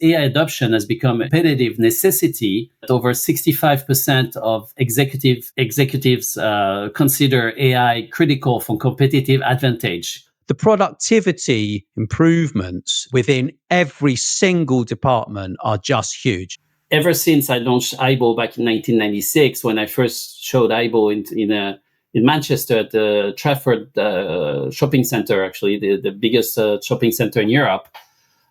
AI adoption has become a competitive necessity. Over 65% of executives consider AI critical for competitive advantage. The productivity improvements within every single department are just huge. Ever since I launched Aibo back in 1996, when I first showed Aibo in Manchester at the Trafford shopping center, actually the biggest shopping center in Europe,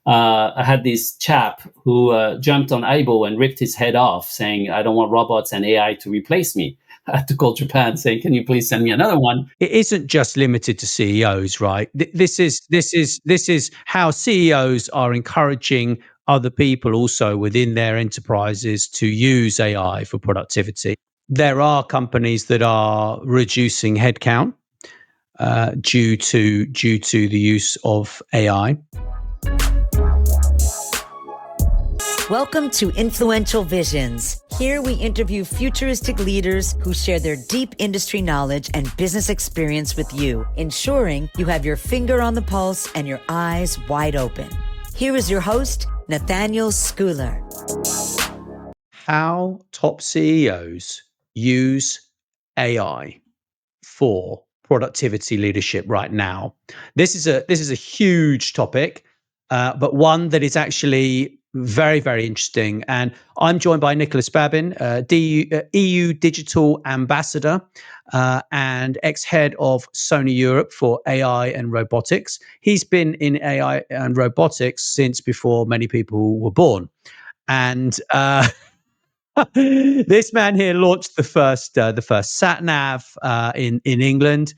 I had this chap who jumped on Aibo and ripped his head off, saying, "I don't want robots and AI to replace me." I had to call Japan, saying, "Can you please send me another one?" It isn't just limited to CEOs, right? This is how CEOs are encouraging other people also within their enterprises to use AI for productivity. There are companies that are reducing headcount due to the use of AI. Welcome to Influential Visions. Here we interview futuristic leaders who share their deep industry knowledge and business experience with you, ensuring you have your finger on the pulse and your eyes wide open. Here is your host, Nathaniel Schooler. How top CEOs use AI for productivity leadership right now. This is a huge topic, but one that is actually very, very interesting. And I'm joined by Nicolas Babin, EU Digital Ambassador and ex-head of Sony Europe for AI and robotics. He's been in AI and robotics since before many people were born. And this man here launched the first sat nav in England.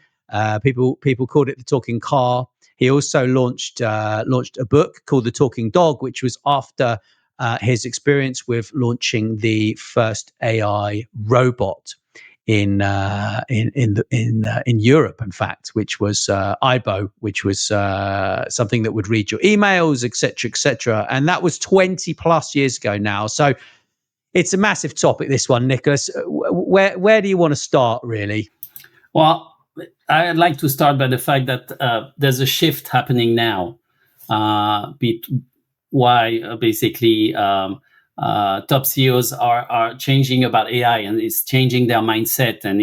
People called it the talking car. He also launched a book called The Talking Dog, which was after his experience with launching the first AI robot in Europe, in fact, which was Aibo, which was something that would read your emails, etc. And that was 20 plus years ago now. So it's a massive topic, this one, Nicolas. Where do you want to start, really? Well, I'd like to start by the fact that there's a shift happening now. Why basically top CEOs are changing about AI, and it's changing their mindset. And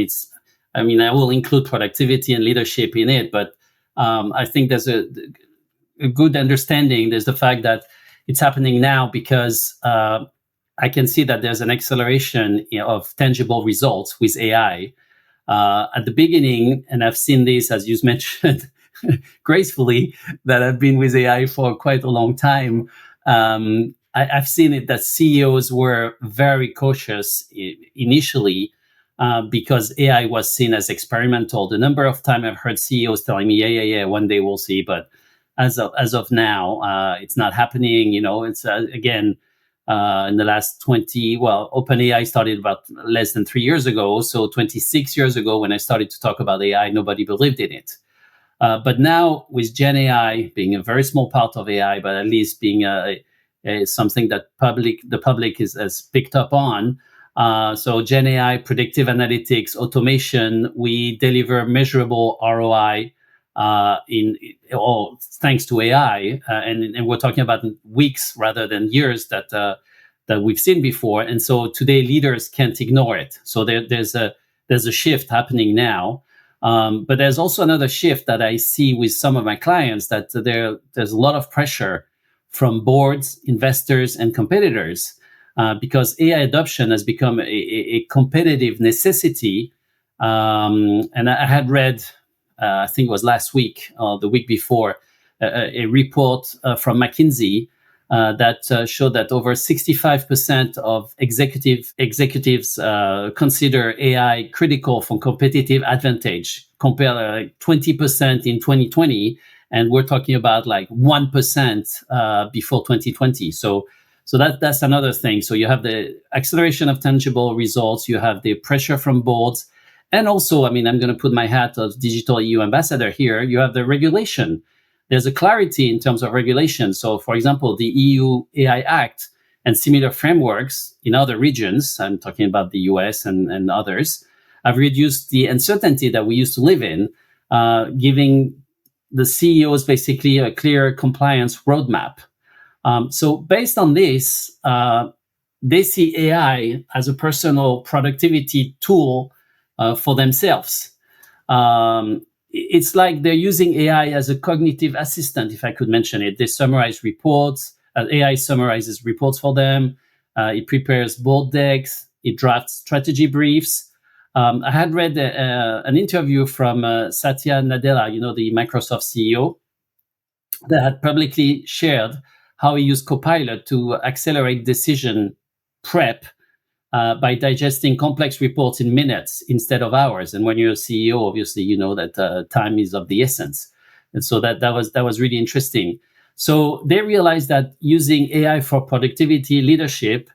I will include productivity and leadership in it, but I think there's a good understanding. There's the fact that it's happening now because I can see that there's an acceleration of tangible results with AI. At the beginning, and I've seen this, as you mentioned, gracefully, that I've been with AI for quite a long time. I've seen it that CEOs were very cautious initially because AI was seen as experimental. The number of times I've heard CEOs telling me, yeah, one day we'll see, but as of now, it's not happening. It's again. In the last OpenAI started about less than 3 years ago. So 26 years ago, when I started to talk about AI, nobody believed in it. But now with Gen AI being a very small part of AI, but at least being something that the public has picked up on. So Gen AI, predictive analytics, automation, we deliver measurable ROI thanks to AI, and we're talking about weeks rather than years that we've seen before. And so today leaders can't ignore it. So there's a shift happening now. But there's also another shift that I see with some of my clients, that there's a lot of pressure from boards, investors, and competitors because AI adoption has become a competitive necessity. And I had read, I think it was last week or the week before, a report from McKinsey that showed that over 65% of executives consider AI critical for competitive advantage, compared to 20% in 2020, and we're talking about like 1% before 2020. So that's another thing. So you have the acceleration of tangible results, you have the pressure from boards. And also, I'm going to put my hat of digital EU ambassador here. You have the regulation. There's a clarity in terms of regulation. So, for example, the EU AI Act and similar frameworks in other regions, I'm talking about the US and others, have reduced the uncertainty that we used to live in, giving the CEOs basically a clear compliance roadmap. So based on this, they see AI as a personal productivity tool for themselves. It's like they're using AI as a cognitive assistant, if I could mention it. They summarize reports. AI summarizes reports for them. It prepares board decks. It drafts strategy briefs. I had read an interview from Satya Nadella, the Microsoft CEO, that had publicly shared how he used Copilot to accelerate decision prep by digesting complex reports in minutes instead of hours. And when you're a CEO, obviously, you know that time is of the essence. And so that was really interesting. So they realized that using AI for productivity leadership,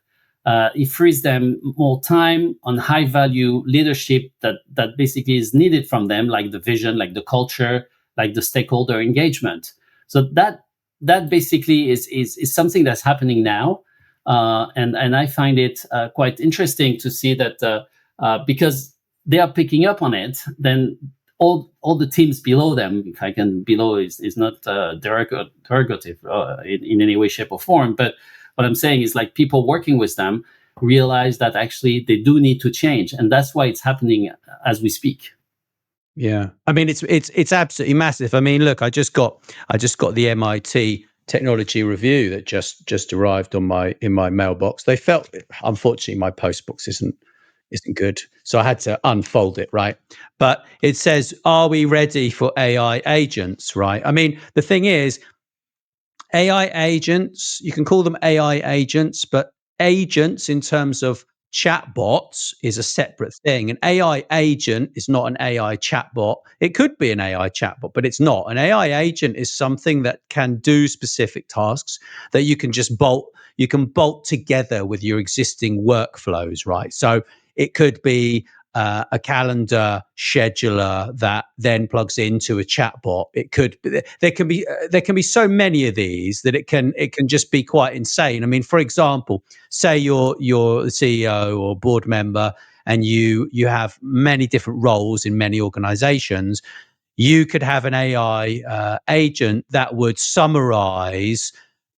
it frees them more time on high value leadership that basically is needed from them, like the vision, like the culture, like the stakeholder engagement. So that basically is something that's happening now. And I find it quite interesting to see that because they are picking up on it, then all the teams below them, if I can, below is not derogative in any way, shape, or form. But what I'm saying is, like, people working with them realize that actually they do need to change, and that's why it's happening as we speak. Yeah, I mean it's absolutely massive. I mean, look, I just got the MIT technology review that just arrived in my mailbox. They felt, unfortunately, my postbox isn't good, so I had to unfold it, right? But it says, "Are we ready for AI agents?" Right? I mean, the thing is, AI agents, you can call them AI agents, but agents in terms of chatbots is a separate thing. An AI agent is not an AI chatbot. It could be an AI chatbot, but it's not. An AI agent is something that can do specific tasks that you can bolt together with your existing workflows, right? So it could be a calendar scheduler that then plugs into a chatbot. It could there can be so many of these that it can just be quite insane. I mean, for example, say you're the CEO or board member, and you have many different roles in many organizations. You could have an AI agent that would summarize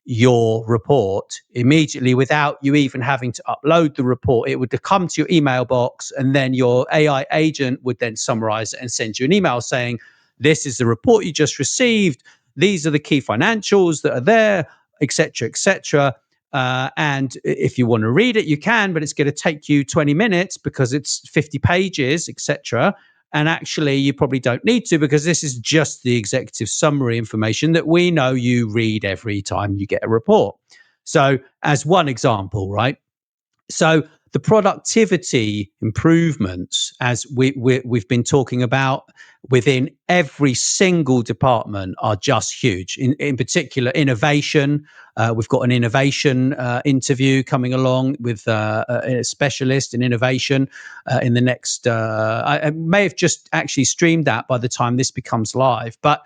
your report immediately without you even having to upload the report. It would come to your email box, and then your AI agent would then summarize it and send you an email saying, "This is the report you just received. These are the key financials that are there, etc., etc." And if you want to read it, you can, but it's going to take you 20 minutes because it's 50 pages, etc. And actually, you probably don't need to, because this is just the executive summary information that we know you read every time you get a report. So, as one example, right? So the productivity improvements, as we've been talking about within every single department, are just huge. In particular, innovation. We've got an innovation interview coming along with a specialist in innovation in the next. I may have just actually streamed that by the time this becomes live, but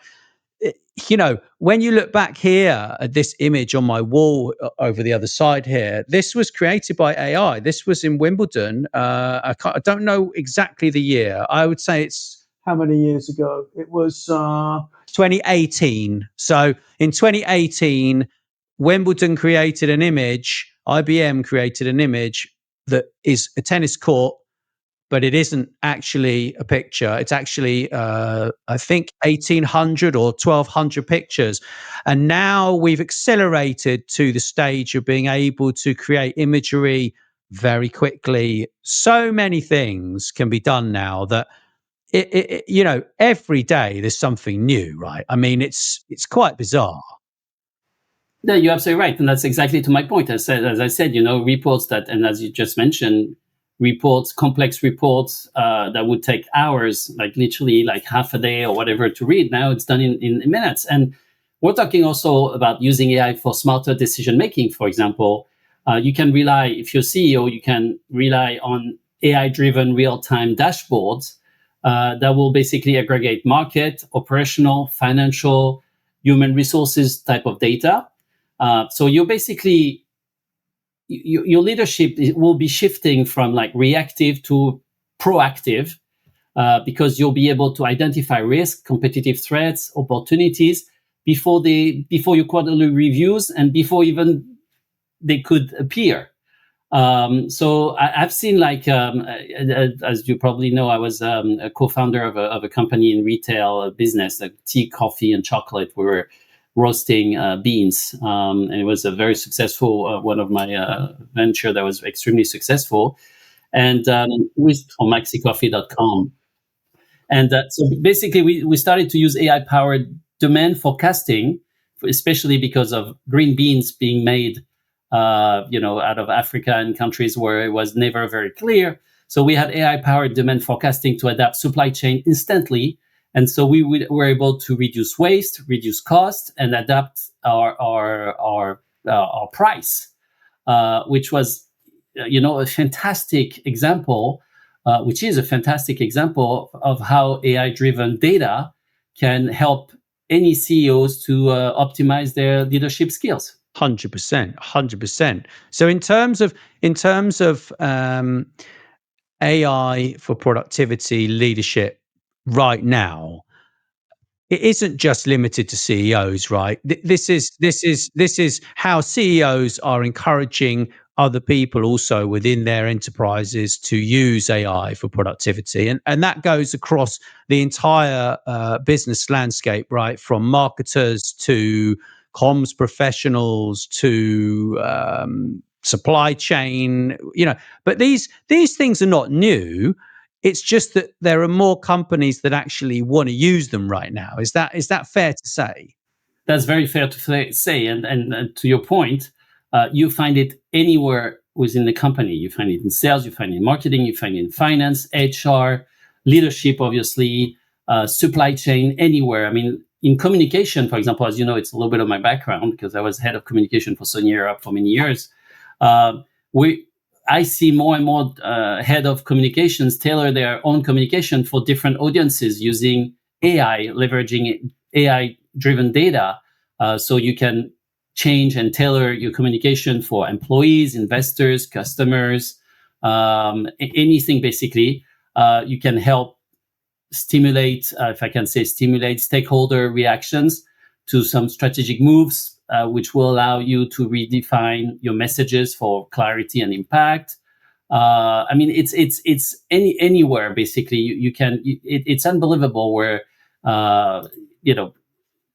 when you look back here at this image on my wall over the other side here, this was created by AI. This was in Wimbledon. I don't know exactly the year. I would say it's how many years ago? It was 2018. So in 2018, Wimbledon created an image, IBM created an image that is a tennis court, but it isn't actually a picture. It's actually, I think, 1,800 or 1,200 pictures. And now we've accelerated to the stage of being able to create imagery very quickly. So many things can be done now that, every day there's something new, right? I mean, it's quite bizarre. No, you're absolutely right, and that's exactly to my point. As I said, reports that, and as you just mentioned, complex reports that would take hours, like literally like half a day or whatever to read. Now it's done in minutes. And we're talking also about using AI for smarter decision making. For example, you can rely, if you're CEO, you can rely on AI-driven real-time dashboards that will basically aggregate market, operational, financial, human resources type of data. So you're basically, your leadership will be shifting from like reactive to proactive, because you'll be able to identify risk, competitive threats, opportunities before your quarterly reviews and before even they could appear. So I've seen, like, as you probably know, I was a co-founder of a company in retail business, like tea, coffee, and chocolate. We were roasting beans, and it was a very successful one of my venture that was extremely successful. And with on maxicoffee.com. And so basically, we started to use AI-powered demand forecasting, especially because of green beans being made, out of Africa and countries where it was never very clear. So we had AI-powered demand forecasting to adapt supply chain instantly, and so we were able to reduce waste, reduce cost, and adapt our price, which was, a fantastic example. Which is a fantastic example of how AI-driven data can help any CEOs to optimize their leadership skills. 100%, 100%. So in terms of AI for productivity leadership right now, it isn't just limited to CEOs, right? This is how CEOs are encouraging other people also within their enterprises to use AI for productivity, and that goes across the entire business landscape, right? From marketers to comms professionals to supply chain, But these things are not new. It's just that there are more companies that actually want to use them right now. Is that fair to say? That's very fair to say. And to your point, you find it anywhere within the company. You find it in sales, you find it in marketing, you find it in finance, HR, leadership, obviously, supply chain, anywhere. I mean, in communication, for example, as you know, it's a little bit of my background because I was head of communication for Sony Europe for many years. I see more and more head of communications tailor their own communication for different audiences using AI, leveraging AI-driven data, so you can change and tailor your communication for employees, investors, customers, anything basically. You can help stimulate, if I can say, stimulate stakeholder reactions to some strategic moves, which will allow you to redefine your messages for clarity and impact. I mean, it's anywhere basically. You can. It's unbelievable where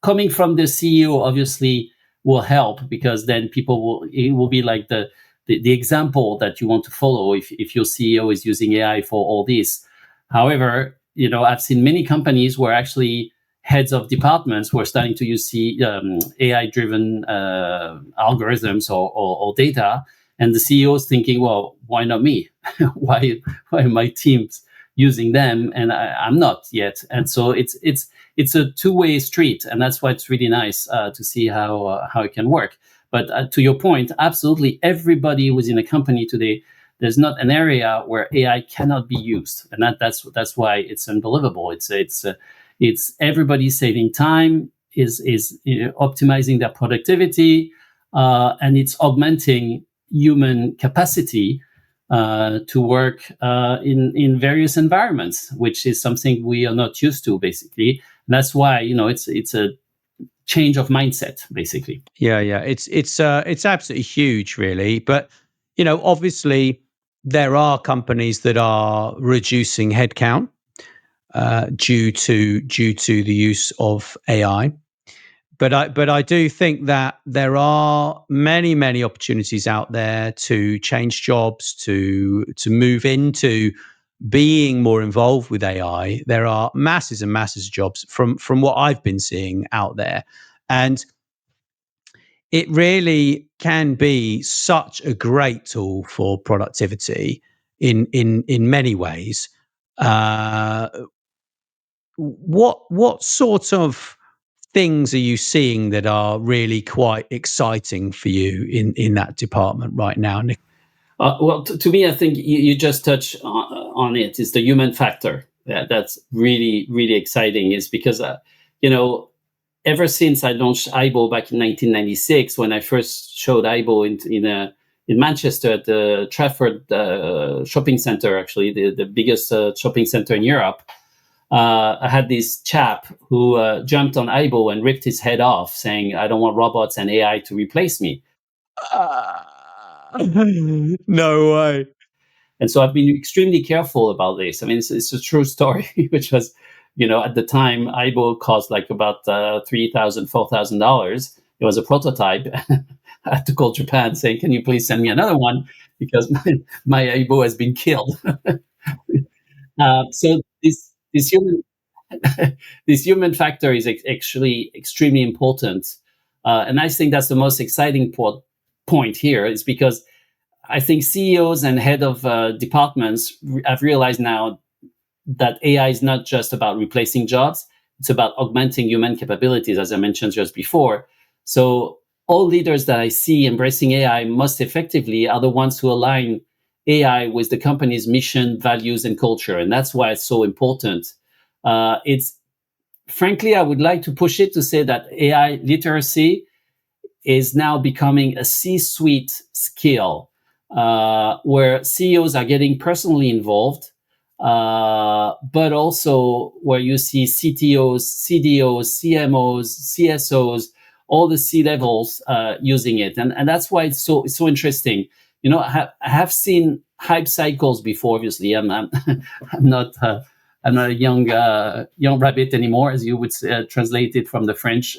coming from the CEO obviously will help, because then it will be like the example that you want to follow if your CEO is using AI for all this. However, I've seen many companies where actually heads of departments were starting to use AI-driven algorithms or data, and the CEO is thinking, well, why not me? why are my teams using them and I'm not yet? And so it's a two-way street, and that's why it's really nice to see how it can work. But to your point, absolutely everybody within a company today, there's not an area where AI cannot be used, and that's why it's unbelievable. It's everybody saving time, is optimizing their productivity, and it's augmenting human capacity to work in various environments, which is something we are not used to, basically. And that's why it's a change of mindset, basically. Yeah, it's absolutely huge, really. But obviously, there are companies that are reducing headcount due to the use of AI. But I do think that there are many opportunities out there to change jobs, to move into being more involved with AI. There are masses and masses of jobs from what I've been seeing out there, and it really can be such a great tool for productivity in many ways. What sort of things are you seeing that are really quite exciting for you in that department right now, Nick? Well, to me, I think you just touched on it. It's the human factor that's really, really exciting. Is because ever since I launched Aibo back in 1996, when I first showed Aibo in Manchester at the Trafford shopping center, actually the biggest shopping center in Europe. I had this chap who jumped on Aibo and ripped his head off, saying, "I don't want robots and AI to replace me." No way. And so I've been extremely careful about this. I mean, it's a true story, which was, at the time, Aibo cost like about $3,000, $4,000. It was a prototype. I had to call Japan saying, "Can you please send me another one? Because my Aibo has been killed." So this human this human factor is actually extremely important, and I think that's the most exciting point here, is because I think CEOs and head of departments have realized now that AI is not just about replacing jobs; it's about augmenting human capabilities, as I mentioned just before. So all leaders that I see embracing AI most effectively are the ones who align AI with the company's mission, values, and culture, and that's why it's so important. It's frankly, I would like to push it to say that AI literacy is now becoming a C-suite skill, where CEOs are getting personally involved, but also where you see CTOs, CDOs, CMOs, CSOs, all the C levels using it, and that's why it's so interesting. I have seen hype cycles before. Obviously, I'm not. I'm not a young rabbit anymore, as you would translate it from the French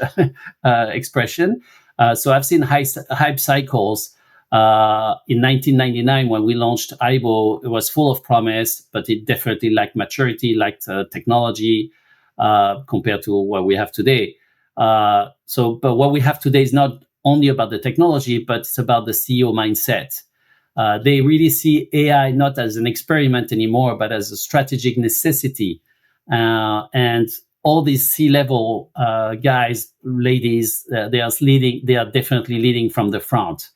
expression. So I've seen hype cycles. In 1999, when we launched Aibo, it was full of promise, but it definitely lacked maturity, lacked technology compared to what we have today. But what we have today is not only about the technology, but it's about the CEO mindset. They really see AI not as an experiment anymore, but as a strategic necessity. And all these C-level guys, ladies, they are leading. They are definitely leading from the front.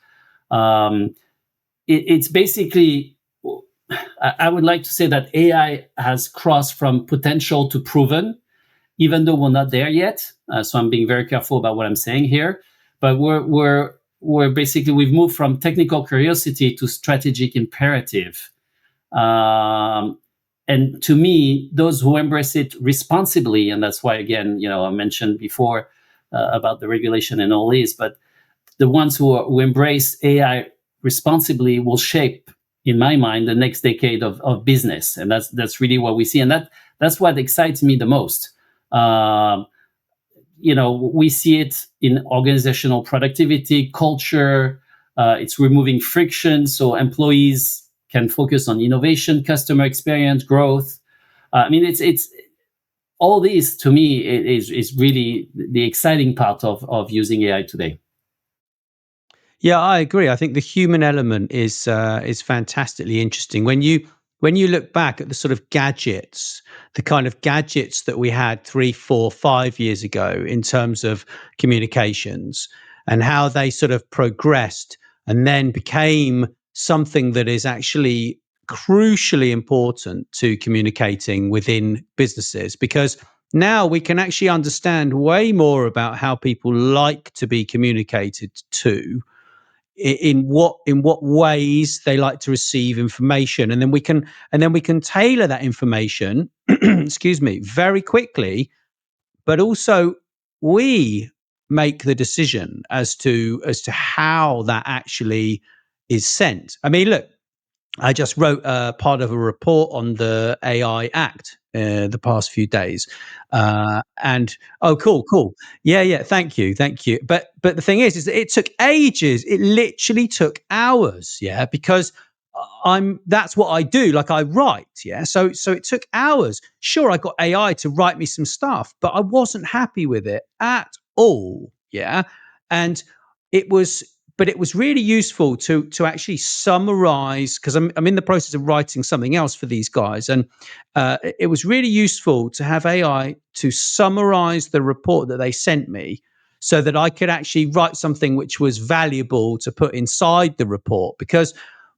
It's basically, I would like to say that AI has crossed from potential to proven, even though we're not there yet. So I'm being very careful about what I'm saying here. But we're basically, we've moved from technical curiosity to strategic imperative. And to me, those who embrace it responsibly, and that's why, again, I mentioned before about the regulation and all this, but the ones who embrace AI responsibly will shape, in my mind, the next decade of business. And that's really what we see. And that's what excites me the most. We see it in organizational productivity, culture. It's removing friction so employees can focus on innovation, customer experience, growth. I mean, it's all these, to me, is really the exciting part of using AI today. Yeah, I agree. I think the human element is fantastically interesting. When you look back at the sort of gadgets, the kind of gadgets that we had 3, 4, 5 years ago in terms of communications, and how they sort of progressed and then became something that is actually crucially important to communicating within businesses, because now we can actually understand way more about how people like to be communicated to, in what ways they like to receive information, and then we can tailor that information excuse me, very quickly. But also, we make the decision as to how that actually is sent. I mean, look, I just wrote part of a report on the AI Act the past few days, and oh, cool, cool, yeah, yeah. Thank you. But the thing is that it took ages. It literally took hours. Yeah, because that's what I do. Like, I write. Yeah, so it took hours. Sure, I got AI to write me some stuff, but I wasn't happy with it at all. Yeah, and it was but it was really useful to actually summarize, because I'm in the process of writing something else for these guys, and it was really useful to have AI to summarize the report that they sent me, so that I could actually write something which was valuable to put inside the report. Because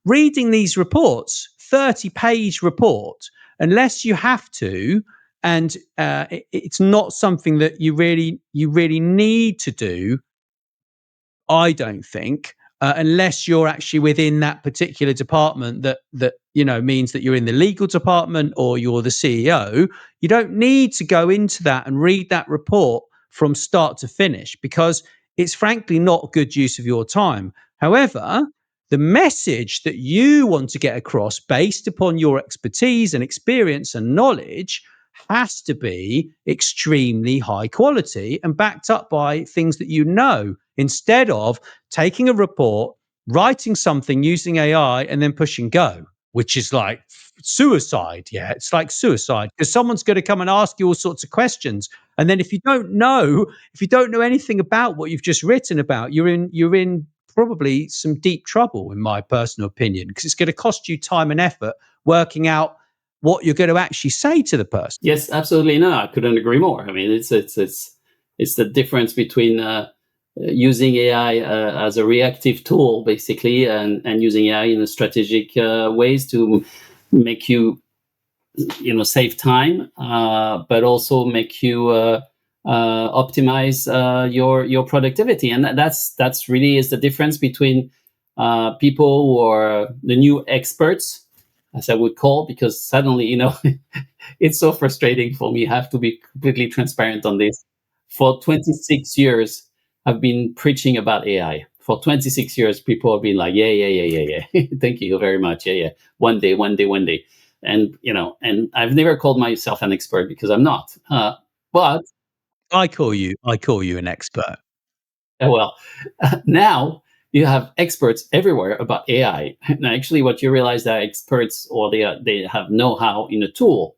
reading these reports, 30-page report, unless you have to, and it's not something that you really need to do, I don't think. unless you're actually within that particular department that means that you're in the legal department or you're the CEO. You don't need to go into that and read that report from start to finish, because it's frankly not good use of your time. However, the message that you want to get across based upon your expertise and experience and knowledge has to be extremely high quality and backed up by things that instead of taking a report, writing something using AI, and then pushing go, which is like suicide. Yeah, it's like suicide, because someone's going to come and ask you all sorts of questions. And then if you don't know anything about what you've just written about, you're in probably some deep trouble, in my personal opinion, because it's going to cost you time and effort working out what you're going to actually say to the person. Yes, absolutely. No, I couldn't agree more. I mean, it's the difference between using AI as a reactive tool, basically, and using AI in a strategic ways to make you save time, but also make you optimize your productivity. And that's really is the difference between people who are the new experts, as I would call, because suddenly, it's so frustrating for me. I have to be completely transparent on this. For 26 years, I've been preaching about AI. For 26 years, people have been like, yeah. Thank you very much. Yeah. One day. And, and I've never called myself an expert, because I'm not. But I call you an expert. well, now you have experts everywhere about AI. And actually, what you realize that experts, or they have know-how in a tool,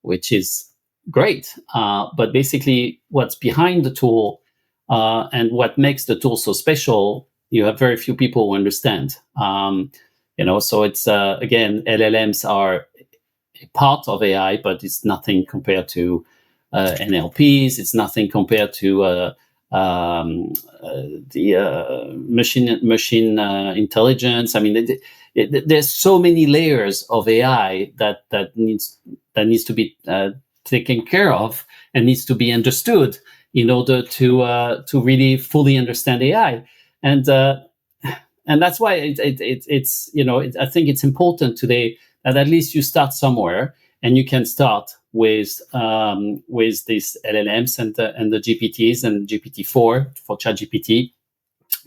which is great. But basically, what's behind the tool and what makes the tool so special, you have very few people who understand. So it's again, LLMs are a part of AI, but it's nothing compared to NLPs. It's nothing compared to the machine intelligence. I mean, there's so many layers of AI that needs to be taken care of and needs to be understood in order to really fully understand AI. And that's why it's I think it's important today that at least you start somewhere, and you can start with these LLMs and the GPTs and GPT-4 for ChatGPT,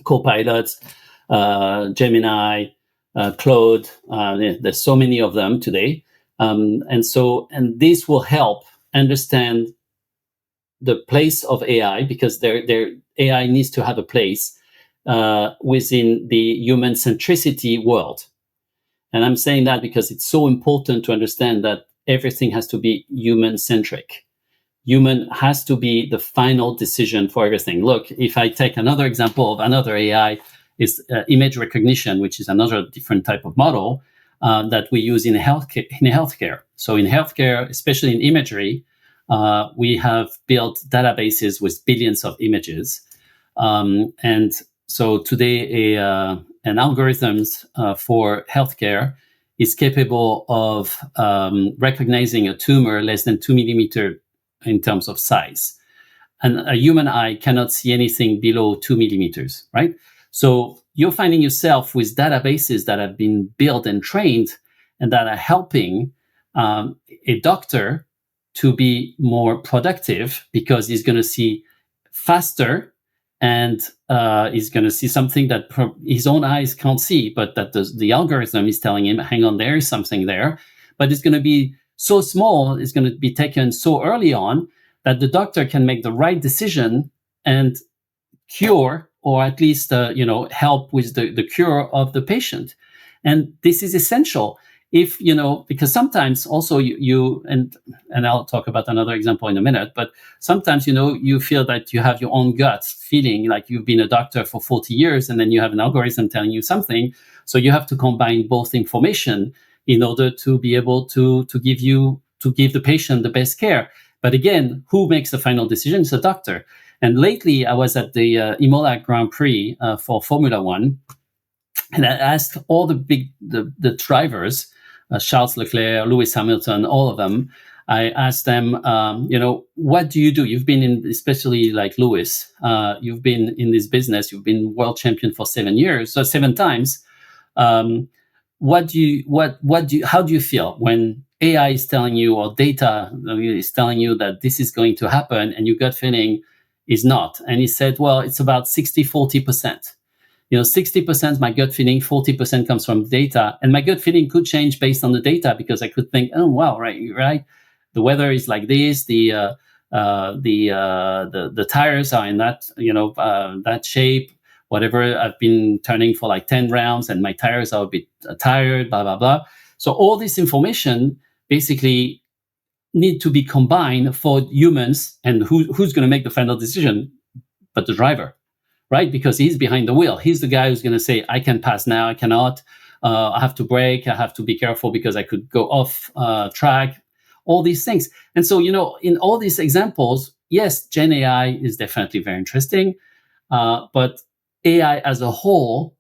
Copilot, Gemini, Claude. There's so many of them today, and this will help understand the place of AI, because their AI needs to have a place within the human centricity world. And I'm saying that because it's so important to understand that everything has to be human-centric. Human has to be the final decision for everything. Look, if I take another example of another AI, is image recognition, which is another different type of model that we use in healthcare. So in healthcare, especially in imagery, we have built databases with billions of images. And so today, an algorithms for healthcare is capable of recognizing a tumor less than 2 millimeter in terms of size. And a human eye cannot see anything below 2 millimeters, right? So you're finding yourself with databases that have been built and trained and that are helping a doctor to be more productive, because he's going to see faster, and he's going to see something that his own eyes can't see, but that the algorithm is telling him, hang on, there is something there. But it's going to be so small, it's going to be taken so early on that the doctor can make the right decision and cure, or at least help with the cure of the patient. And this is essential. If because sometimes also you and I'll talk about another example in a minute, but sometimes you feel that you have your own gut feeling, like you've been a doctor for 40 years, and then you have an algorithm telling you something. So you have to combine both information in order to be able to give the patient the best care. But again, who makes the final decision? It's a doctor. And lately, I was at the Imola Grand Prix for Formula One, and I asked all the drivers, Charles Leclerc, Lewis Hamilton, all of them. I asked them, what do you do? You've been in, especially like Lewis, you've been in this business. You've been world champion for 7 years, so 7 times. Um, how do you feel when AI is telling you, or data is telling you that this is going to happen, and your gut feeling is not? And he said, well, it's about 60-40%. 60% my gut feeling, 40% comes from data, and my gut feeling could change based on the data, because I could think, oh wow, right, the weather is like this, the tires are in that that shape, whatever. I've been turning for like 10 rounds, and my tires are a bit tired, blah blah blah. So all this information basically need to be combined for humans, and who's going to make the final decision but the driver, right? Because he's behind the wheel. He's the guy who's going to say, I can pass now, I cannot. I have to brake. I have to be careful because I could go off track. All these things. And so, in all these examples, yes, Gen AI is definitely very interesting, but AI as a whole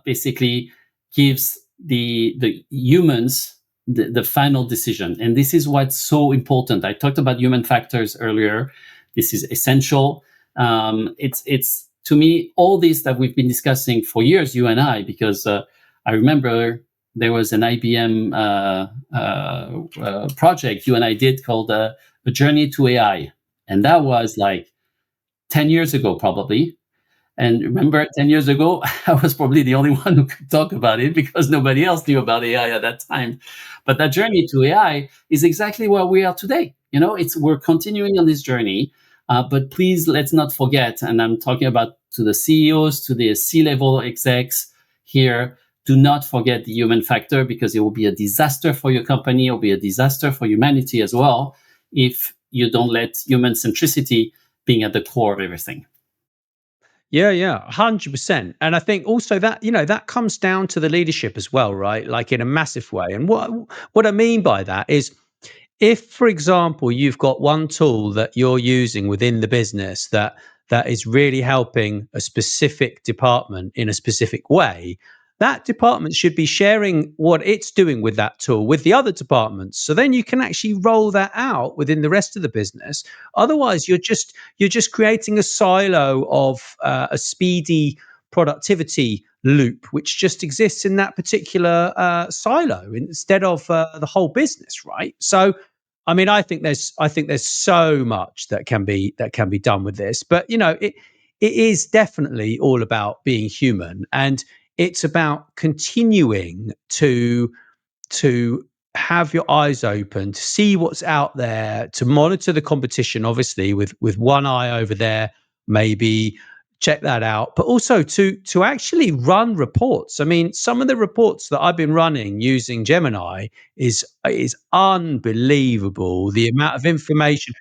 basically gives the humans the final decision. And this is what's so important. I talked about human factors earlier. This is essential. It's to me, all this that we've been discussing for years, you and I, because I remember there was an IBM project you and I did called A Journey to AI. And that was like 10 years ago, probably. And remember, 10 years ago, I was probably the only one who could talk about it, because nobody else knew about AI at that time. But that journey to AI is exactly where we are today. We're continuing on this journey. But please, let's not forget, and I'm talking about to the CEOs, to the C-level execs here, do not forget the human factor, because it will be a disaster for your company. It will be a disaster for humanity as well, if you don't let human centricity being at the core of everything. Yeah, 100%. And I think also that, that comes down to the leadership as well, right? Like in a massive way. And what I mean by that is, if, for example, you've got one tool that you're using within the business that is really helping a specific department in a specific way, that department should be sharing what it's doing with that tool with the other departments. So then you can actually roll that out within the rest of the business. Otherwise, you're just creating a silo of a speedy productivity loop, which just exists in that particular silo instead of the whole business, right? So, I mean, I think there's so much that can be done with this, but it is definitely all about being human, and it's about continuing to have your eyes open, to see what's out there, to monitor the competition, obviously with one eye over there, maybe check that out, but also to actually run reports. I mean, some of the reports that I've been running using Gemini is unbelievable. The amount of information,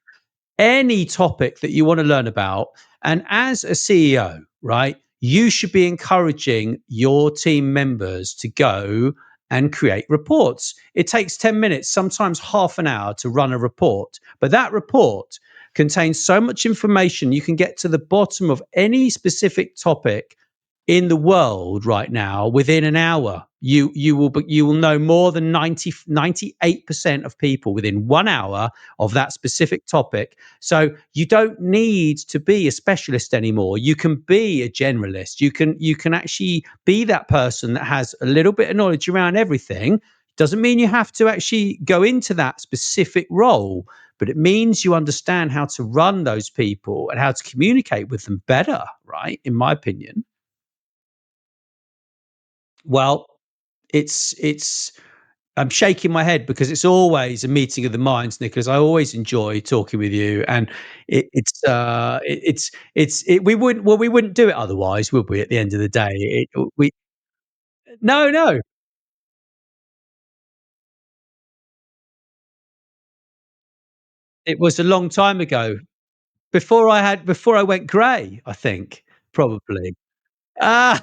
any topic that you want to learn about. And as a CEO, right, you should be encouraging your team members to go and create reports. It takes 10 minutes, sometimes half an hour to run a report, but that report contains so much information. You can get to the bottom of any specific topic in the world right now within an hour. You will know more than 98% of people within 1 hour of that specific topic. So you don't need to be a specialist anymore. You can be a generalist. You can actually be that person that has a little bit of knowledge around everything. Doesn't mean you have to actually go into that specific role, but it means you understand how to run those people and how to communicate with them better, right? In my opinion. Well, it's I'm shaking my head because it's always a meeting of the minds, Nicholas. I always enjoy talking with you, and we wouldn't do it otherwise, would we? At the end of the day, we no, no. It was a long time ago, before I went grey, I think, probably. Ah.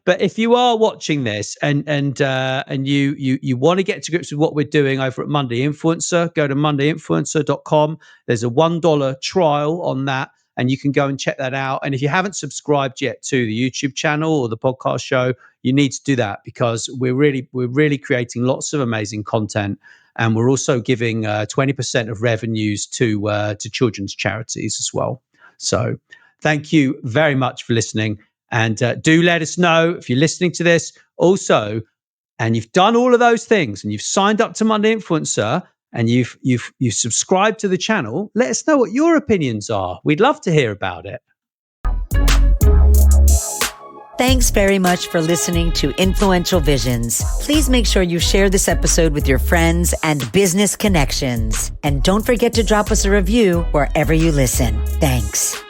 But if you are watching this and you want to get to grips with what we're doing over at Monday Influencer, go to mondayinfluencer.com. There's a $1 trial on that, and you can go and check that out. And if you haven't subscribed yet to the YouTube channel or the podcast show, you need to do that, because we're really creating lots of amazing content, and we're also giving 20% of revenues to children's charities as well. So thank you very much for listening, and do let us know if you're listening to this also, and you've done all of those things, and you've signed up to Monday Influencer, and you've subscribed to the channel. Let us know what your opinions are. We'd love to hear about it. Thanks very much for listening to Influential Visions. Please make sure you share this episode with your friends and business connections. And don't forget to drop us a review wherever you listen. Thanks.